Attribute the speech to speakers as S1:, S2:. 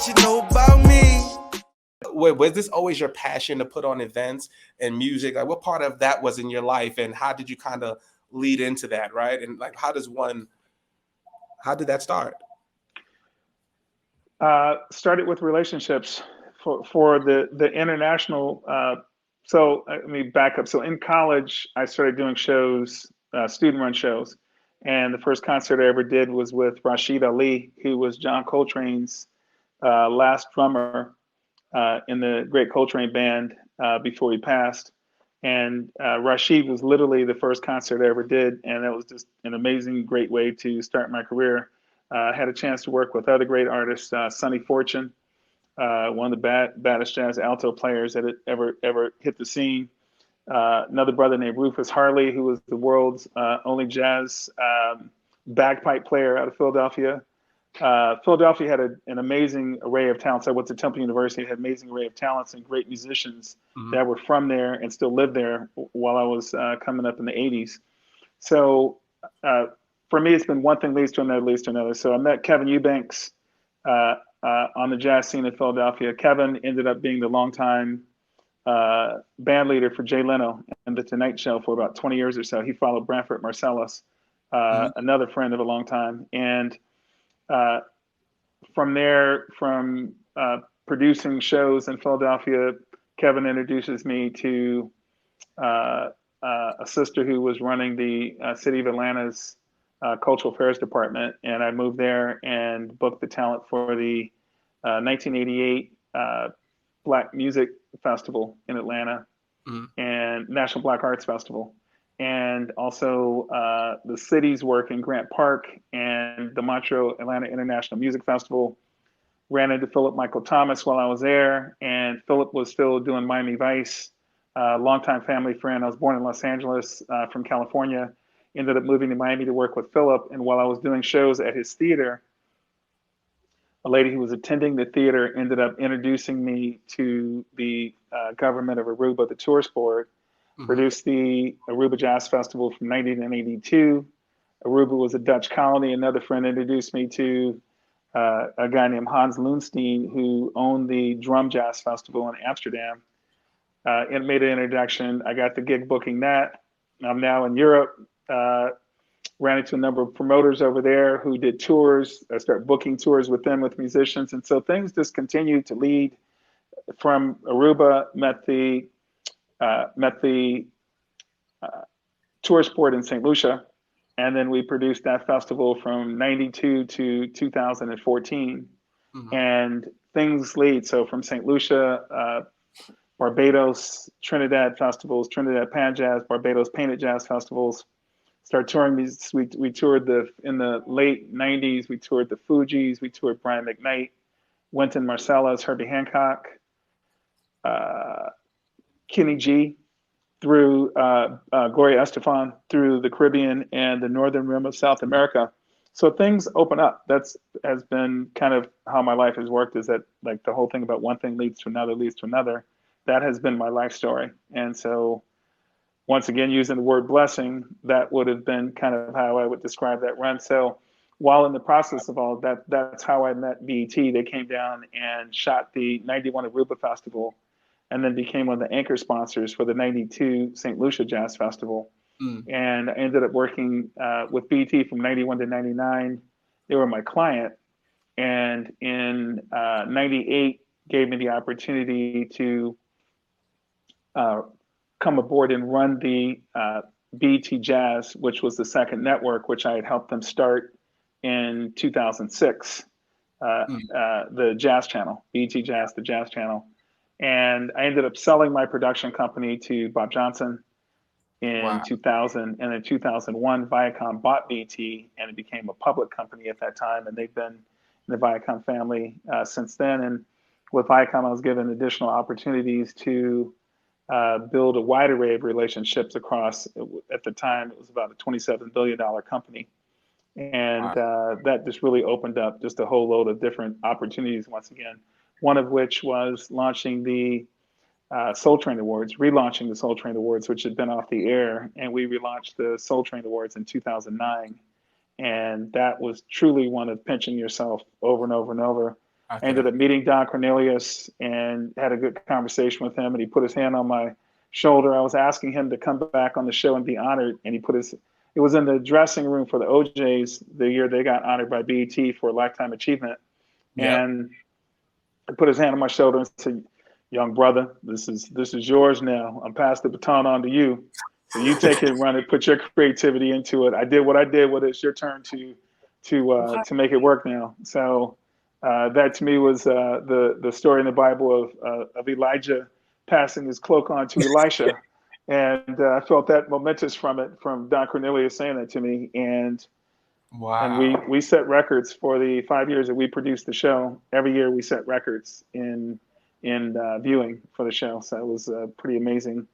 S1: what you know about me.
S2: Was this always your passion to put on events and music? Like, what part of that was in your life, and how did you kind of lead into that, right? And like, how did that start?
S3: Started with relationships for the international. So let me back up. So in college, I started doing shows, student run shows, and the first concert I ever did was with Rashid Ali, who was John Coltrane's last drummer in the Great Coltrane Band before he passed. And Rashid was literally the first concert I ever did, and that was just an amazing, great way to start my career. I had a chance to work with other great artists, Sonny Fortune, one of the baddest jazz alto players that had ever hit the scene. Another brother named Rufus Harley, who was the world's only jazz bagpipe player out of Philadelphia. Philadelphia had an amazing array of talents. I went to Temple University, had an amazing array of talents and great musicians that were from there and still lived there while I was coming up in the 80s. So for me, it's been one thing leads to another, leads to another. So I met Kevin Eubanks on the jazz scene in Philadelphia. Kevin ended up being the longtime band leader for Jay Leno and The Tonight Show for about 20 years or so. He followed Branford Marsalis, another friend of a long time. And from there, from producing shows in Philadelphia, Kevin introduces me to a sister who was running the City of Atlanta's Cultural Affairs Department, and I moved there and booked the talent for the 1988 Black Music Festival in Atlanta and National Black Arts Festival, and also the city's work in Grant Park and the Montreux Atlanta International Music Festival. Ran into Philip Michael Thomas while I was there, and Philip was still doing Miami Vice. Longtime family friend. I was born in Los Angeles from California. Ended up moving to Miami to work with Philip, and while I was doing shows at his theater, a lady who was attending the theater ended up introducing me to the government of Aruba, the tourist board. Produced the Aruba Jazz Festival from 1982. Aruba was a Dutch colony. Another friend introduced me to a guy named Hans Loonstein, who owned the Drum Jazz Festival in Amsterdam. It made an introduction. I got the gig booking that. I'm now in Europe. Ran into a number of promoters over there who did tours. I started booking tours with them, with musicians. And so things just continued to lead from Aruba, met the tourist board in St. Lucia. And then we produced that festival from 92 to 2014. And things lead. So from St. Lucia, Barbados, Trinidad festivals, Trinidad Pan Jazz, Barbados Painted Jazz festivals. Started touring these. We toured in the late 90s. We toured the Fugees. We toured Brian McKnight, Wynton Marsalis, Herbie Hancock, Kenny G, through Gloria Estefan, through the Caribbean and the northern rim of South America. So things open up. Has been kind of how my life has worked, is that like the whole thing about one thing leads to another, leads to another. That has been my life story. And so once again, using the word blessing, that would have been kind of how I would describe that run. So while in the process of all that, that's how I met BET. They came down and shot the 91 Aruba Festival, and then became one of the anchor sponsors for the 92 St. Lucia Jazz Festival. And I ended up working with BET from 91 to 99. They were my client. And in 98, gave me the opportunity to come aboard and run the BET Jazz, which was the second network, which I had helped them start in 2006, the Jazz Channel, BET Jazz, the Jazz Channel. And I ended up selling my production company to Bob Johnson in 2000. And in 2001, Viacom bought BET, and it became a public company at that time. And they've been in the Viacom family since then. And with Viacom, I was given additional opportunities to build a wide array of relationships across, at the time, it was about a $27 billion company. And that just really opened up just a whole load of different opportunities once again. One of which was launching the Soul Train Awards, relaunching the Soul Train Awards, which had been off the air. And we relaunched the Soul Train Awards in 2009. And that was truly one of pinching yourself over and over and over. I ended up meeting Don Cornelius and had a good conversation with him, and he put his hand on my shoulder. I was asking him to come back on the show and be honored, and it was in the dressing room for the OJs the year they got honored by BET for Lifetime Achievement.
S2: Yep.
S3: And he put his hand on my shoulder and said, "Young brother, this is yours now. I'm passing the baton on to you. So you take it and run it, put your creativity into it. I did what I did with it. It's your turn to make it work now." So that to me was the story in the Bible of Elijah passing his cloak on to Elisha. And I felt that momentous from Don Cornelius saying that to me. And
S2: Wow.
S3: we set records for the 5 years that we produced the show. Every year we set records in viewing for the show. So it was pretty amazing